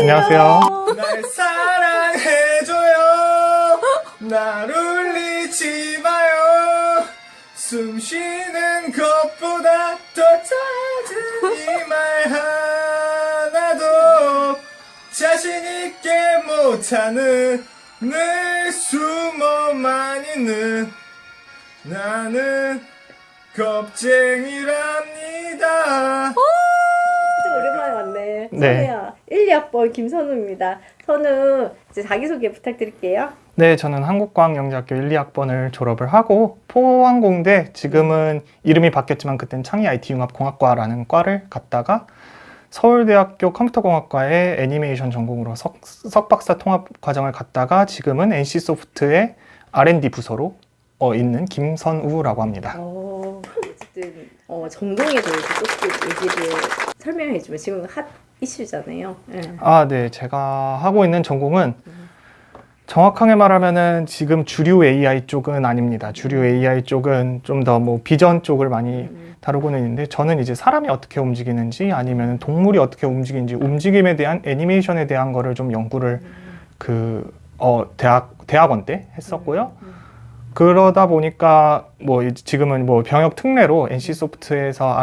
안녕하세요. 날 사랑해줘요. 날 울리지 마요. 숨 쉬는 것보다 더 작은 이 말 하나도 자신있게 못하는 늘 숨어만 있는 나는 겁쟁이랍니다. 오랜만에 왔네. 네. 선우야. 1, 2학번 김선우입니다. 선우, 이제 자기소개 부탁드릴게요. 네, 저는 한국과학영재학교 1, 2학번을 졸업을 하고 포항공대, 지금은 이름이 바뀌었지만 그땐 창의-IT융합공학과라는 과를 갔다가 서울대학교 컴퓨터공학과의 애니메이션 전공으로 석박사 통합 과정을 갔다가 지금은 NC소프트의 R&D 부서로 있는 김선우라고 합니다. 어쨌든 전공에 대해서 조금 얘기를 설명해주면 지금 핫 이슈잖아요. 네. 네. 제가 하고 있는 전공은 정확하게 말하면은 지금 주류 AI 쪽은 아닙니다. 주류 AI 쪽은 좀 더 뭐 비전 쪽을 많이 다루고는 있는데, 저는 이제 사람이 어떻게 움직이는지 아니면 동물이 어떻게 움직이는지, 움직임에 대한 애니메이션에 대한 거를 좀 연구를 대학원 때 했었고요. 그러다 보니까 뭐 지금은 뭐 병역 특례로 NC소프트에서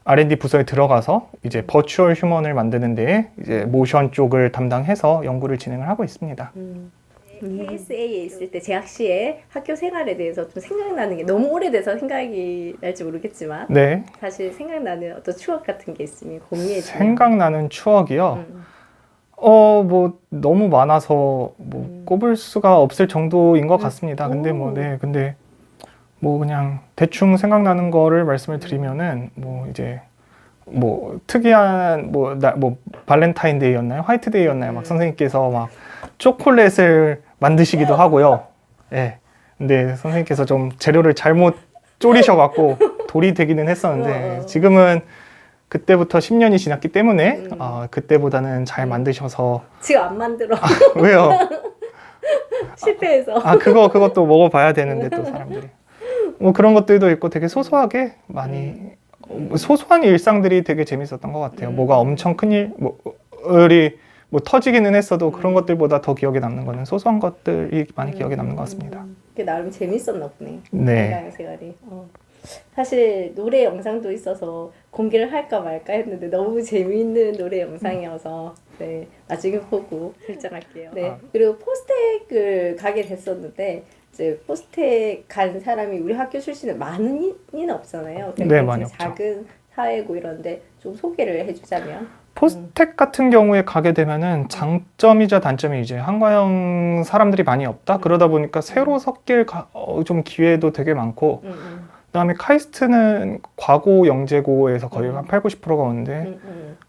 R&D 부서에 들어가서 이제 버추얼 휴먼을 만드는 데에 이제 모션 쪽을 담당해서 연구를 진행을 하고 있습니다. KSA에 있을 때 재학 시에 학교 생활에 대해서 좀 생각나는 게, 너무 오래돼서 생각이 날지 모르겠지만 네. 사실 생각나는 어떤 추억 같은 게 있으면 공유해주세요. 생각나는 추억이요. 뭐 너무 많아서 뭐 꼽을 수가 없을 정도인 것 같습니다. 근데 근데 뭐 그냥 대충 생각나는 거를 말씀을 드리면은 뭐 이제 뭐 특이한 뭐 발렌타인데이였나요? 화이트데이였나요? 막 선생님께서 막 초콜릿을 만드시기도 하고요. 예. 근데 선생님께서 좀 재료를 잘못 졸이셔갖고 돌이 되기는 했었는데, 지금은 그때부터 10년이 지났기 때문에 그때보다는 잘 만드셔서. 지금 안 만들어. 왜요? 실패해서. 그것도 먹어봐야 되는데 또 사람들이. 뭐 그런 것들도 있고 되게 소소하게 많이 소소한 일상들이 되게 재밌었던 것 같아요. 뭐가 엄청 큰일이 뭐 터지기는 했어도 그런 것들보다 더 기억에 남는 거는 소소한 것들이 많이 기억에 남는 것 같습니다. 그게 나름 재밌었나 보네. 네. 생활이. 사실 노래 영상도 있어서 공개를 할까 말까 했는데 너무 재미있는 노래 영상이어서 네, 나중에 보고 결정할게요. 네. 그리고 포스텍을 가게 됐었는데, 이제 포스텍 간 사람이 우리 학교 출신은 많은 이는 없잖아요. 네, 많이 없죠. 작은 사회고 이런데 좀 소개를 해주자면. 포스텍 같은 경우에 가게 되면은 장점이자 단점이 이제 한과형 사람들이 많이 없다. 그러다 보니까 새로 섞일 좀 기회도 되게 많고, 그다음에 카이스트는 과고 영재고에서 거의 한 8, 90%가 오는데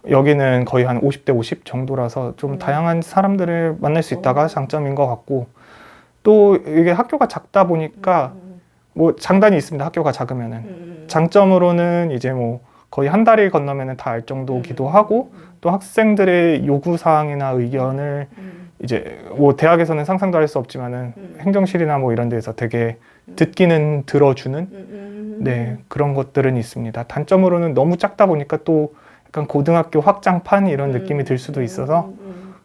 여기는 거의 한 50대 50 정도라서 좀 다양한 사람들을 만날 수 있다가 장점인 것 같고, 또 이게 학교가 작다 보니까 뭐 장단이 있습니다. 학교가 작으면은. 장점으로는 이제 뭐 거의 한 다리 건너면은 다 알 정도기도 하고, 또 학생들의 요구사항이나 의견을 이제 뭐 대학에서는 상상도 할 수 없지만은 행정실이나 뭐 이런 데서 되게 듣기는 들어주는 네, 그런 것들은 있습니다. 단점으로는 너무 작다 보니까 또 약간 고등학교 확장판 이런 느낌이 들 수도 있어서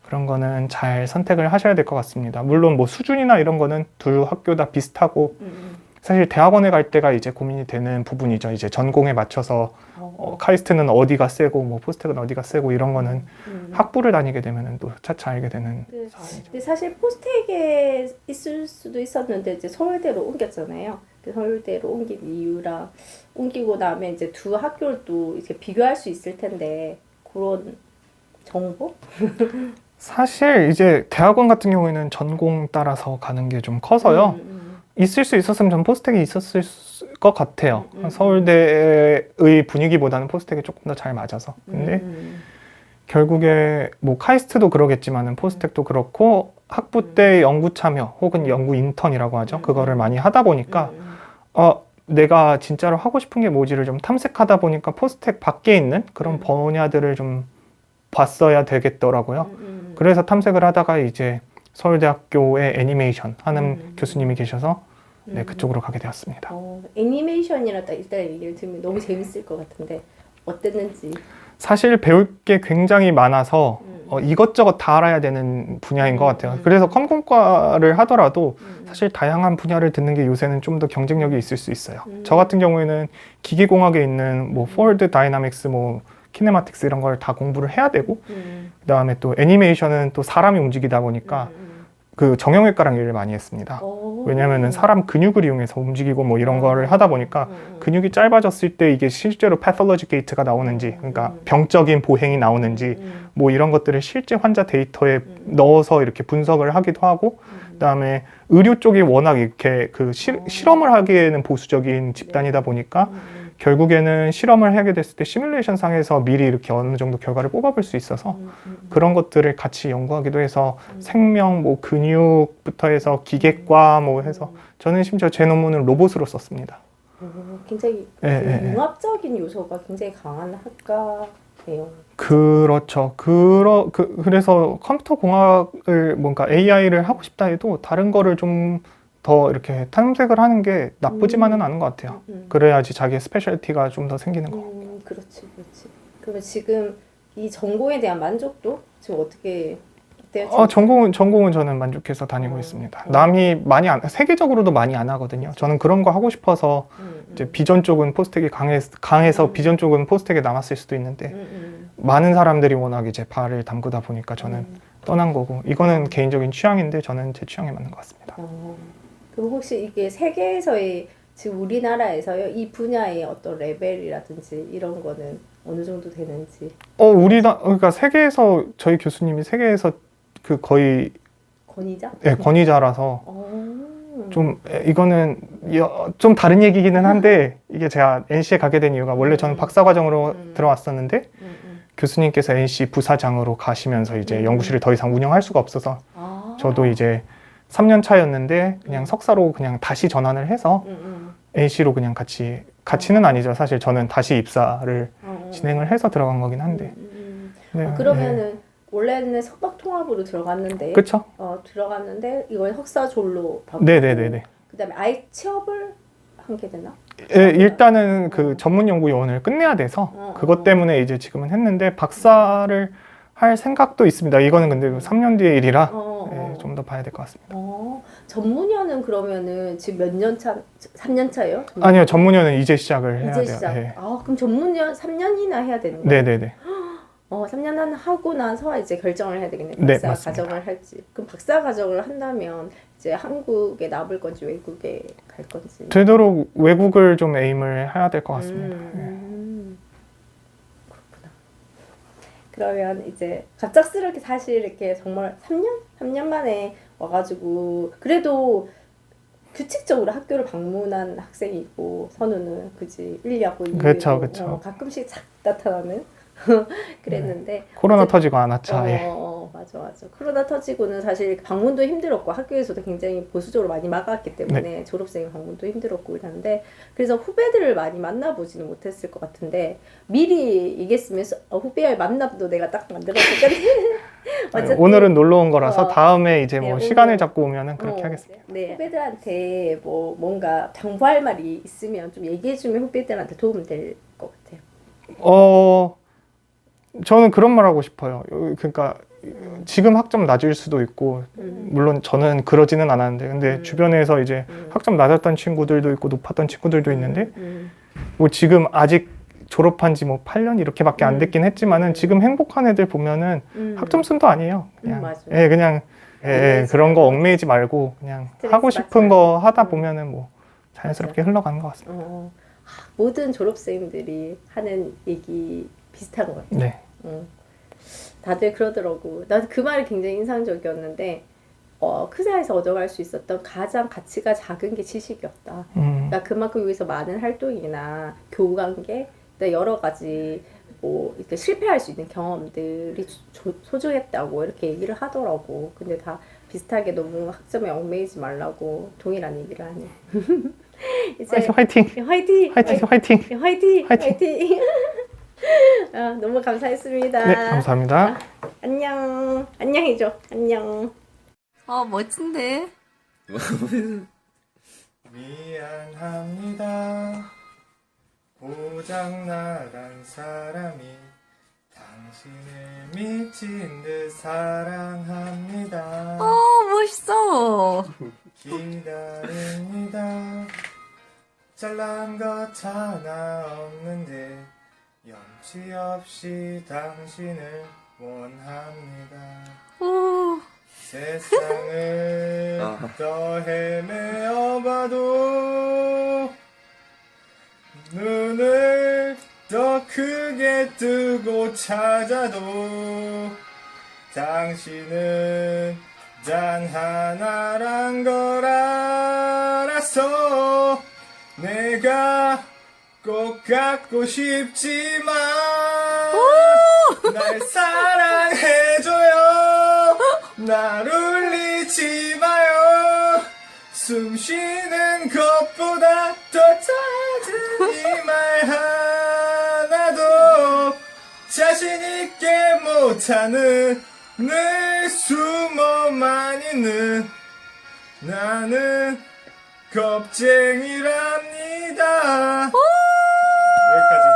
그런 거는 잘 선택을 하셔야 될 것 같습니다. 물론 뭐 수준이나 이런 거는 둘 학교 다 비슷하고, 사실 대학원에 갈 때가 이제 고민이 되는 부분이죠. 이제 전공에 맞춰서 카이스트는 어디가 세고 뭐 포스텍은 어디가 세고 이런 거는 학부를 다니게 되면은 또 차차 알게 되는 사항이죠. 근데 사실 포스텍에 있을 수도 있었는데 이제 서울대로 옮겼잖아요. 서울대로 옮긴 이유랑 옮기고 나면 이제 두 학교를 또 이렇게 비교할 수 있을 텐데, 그런 정보? 사실 이제 대학원 같은 경우에는 전공 따라서 가는 게 좀 커서요. 있을 수 있었으면 전 포스텍이 있었을 것 같아요. 서울대의 분위기보다는 포스텍이 조금 더 잘 맞아서. 근데 결국에 뭐 카이스트도 그러겠지만은 포스텍도 그렇고 학부 때 연구 참여 혹은 연구 인턴이라고 하죠. 그거를 많이 하다 보니까 내가 진짜로 하고 싶은 게 뭐지를 좀 탐색하다 보니까 포스텍 밖에 있는 그런 분야들을 좀 봤어야 되겠더라고요. 그래서 탐색을 하다가 이제 서울대학교에 애니메이션 하는 교수님이 계셔서 네, 그쪽으로 가게 되었습니다. 애니메이션이라 딱 일단 얘기를 들으면 너무 재밌을 것 같은데 어땠는지. 사실 배울 게 굉장히 많아서 이것저것 다 알아야 되는 분야인 것 같아요. 그래서 컴공과를 하더라도 사실 다양한 분야를 듣는 게 요새는 좀 더 경쟁력이 있을 수 있어요. 저 같은 경우에는 기계공학에 있는 뭐 포워드 다이나믹스, 뭐 키네마틱스 이런 걸 다 공부를 해야 되고, 그다음에 또 애니메이션은 또 사람이 움직이다 보니까 그 정형외과랑 일을 많이 했습니다. 왜냐면은 사람 근육을 이용해서 움직이고 뭐 이런 거를 하다 보니까 근육이 짧아졌을 때 이게 실제로 패톨로지 게이트가 나오는지, 그러니까 병적인 보행이 나오는지 뭐 이런 것들을 실제 환자 데이터에 넣어서 이렇게 분석을 하기도 하고, 그다음에 의료 쪽이 워낙 이렇게 그 실험을 하기에는 보수적인 집단이다 보니까 결국에는 실험을 하게 됐을 때 시뮬레이션 상에서 미리 이렇게 어느 정도 결과를 뽑아볼 수 있어서 그런 것들을 같이 연구하기도 해서 생명, 뭐 근육부터 해서 기계과 뭐 해서 저는 심지어 제 논문은 로봇으로 썼습니다. 굉장히 융합적인 요소가 굉장히 강한 학과예요. 그렇죠. 그래서 컴퓨터 공학을 뭔가 AI를 하고 싶다 해도 다른 거를 좀 더 이렇게 탐색을 하는 게 나쁘지만은 않은 것 같아요. 그래야지 자기의 스페셜티가 좀 더 생기는 거. 그렇지. 그러면 지금 이 전공에 대한 만족도 지금 어떻게 어때요? 전공은 저는 만족해서 다니고 있습니다. 남이 많이 세계적으로도 많이 안 하거든요. 저는 그런 거 하고 싶어서 이제 비전 쪽은 포스텍이 강해서 비전 쪽은 포스텍에 남았을 수도 있는데 많은 사람들이 워낙 이제 발을 담그다 보니까 저는 떠난 거고, 이거는 개인적인 취향인데 저는 제 취향에 맞는 것 같습니다. 그럼 혹시 이게 세계에서의 지금 우리나라에서요 이 분야의 어떤 레벨이라든지 이런 거는 어느 정도 되는지? 그러니까 세계에서 저희 교수님이 세계에서 그 거의 권위자? 네, 권위자라서 좀 이거는 좀 다른 얘기기는 한데, 이게 제가 NC에 가게 된 이유가 원래 저는 박사과정으로 들어왔었는데 교수님께서 NC 부사장으로 가시면서 이제 연구실을 더 이상 운영할 수가 없어서 저도 이제 3년 차였는데 그냥 석사로 그냥 다시 전환을 해서 NC로 그냥 같이는 아니죠. 사실 저는 다시 입사를 진행을 해서 들어간 거긴 한데. 네, 그러면은 원래는 석박 통합으로 들어갔는데, 그렇죠. 들어갔는데 이걸 석사졸로 바꾸고, 네네네네. 그다음에 아예 취업을 한 게 되나? 일단은 그 전문 연구 요원을 끝내야 돼서 그것 때문에 이제 지금은 했는데 박사를 할 생각도 있습니다. 이거는 근데 3년 뒤의 일이라 좀 더 봐야 될 것 같습니다. 전문의는 그러면은 지금 몇 년 차? 3년 차예요? 아니요, 전문의는 이제 시작을 해야 돼요. 시작. 네. 그럼 전문의 3년이나 해야 되는 거예요? 네네네. 3년 하고 나서 이제 결정을 해야 되겠네요. 네, 박사 과정을 할지. 그럼 박사 과정을 한다면 이제 한국에 남을 건지 외국에 갈 건지. 되도록 외국을 좀 에임을 해야 될 것 같습니다. 그렇구나. 그러면 이제 갑작스럽게 사실 이렇게 정말 3년 만에 와가지고 그래도 규칙적으로 학교를 방문한 학생이고 선우는 그지 1년 2년 그렇죠. 가끔씩 착 나타나는 그랬는데 코로나 터지고 안 왔죠. 맞아. 코로나 터지고는 사실 방문도 힘들었고 학교에서도 굉장히 보수적으로 많이 막았기 때문에 졸업생 방문도 힘들었고 이러는데, 그래서 후배들을 많이 만나보지는 못했을 것 같은데 미리 얘기했으면 후배를 만남도 내가 딱 만들었을 건데 오늘은 놀러 온 거라서 다음에 이제 뭐 시간을 잡고 오면은 그렇게 하겠습니다. 네, 후배들한테 뭐 뭔가 당부할 말이 있으면 좀 얘기해주면 후배들한테 도움 될 것 같아요. 저는 그런 말 하고 싶어요. 그러니까 지금 학점 낮을 수도 있고 물론 저는 그러지는 않았는데 근데 주변에서 이제 학점 낮았던 친구들도 있고 높았던 친구들도 있는데 뭐 지금 아직 졸업한 지 뭐 8년 이렇게밖에 안 됐긴 했지만은 지금 행복한 애들 보면은 학점 순도 아니에요. 그냥 그런 거 얽매이지 말고 그냥 하고 싶은 거 하다 보면은 뭐 자연스럽게 흘러가는 것 같습니다. 모든 졸업생들이 하는 얘기 비슷한 것 같아요. 네. 다들 그러더라고. 나도 그 말이 굉장히 인상적이었는데 크사에서 얻어갈 수 있었던 가장 가치가 작은 게 지식이었다. 그러니까 그만큼 여기서 많은 활동이나 교우관계, 여러 가지 뭐 이렇게 실패할 수 있는 경험들이 소중했다고 이렇게 얘기를 하더라고. 근데 다 비슷하게 너무 학점에 얽매이지 말라고 동일한 얘기를 하니. 이제 화이팅! 화이팅! 너무 감사했습니다. 네, 감사합니다. 안녕이죠. 안녕. 멋진데. 미안합니다. 고장 나간 사람이 당신을 미친 듯 사랑합니다. 멋있어. 기다립니다. 잘난 것 하나 없는데 염치 없이 당신을 원합니다. 오. 세상을 더 헤매어봐도 눈을 더 크게 뜨고 찾아도 당신은 단 하나란 걸 알았어. 내가 꼭 갖고 싶지만 날 사랑해줘요. 날 울리지 마요. 숨 쉬는 것보다 더 작은 이 말 하나도 자신있게 못하는 늘 숨어만 있는 나는 겁쟁이랍니다. 여기까지.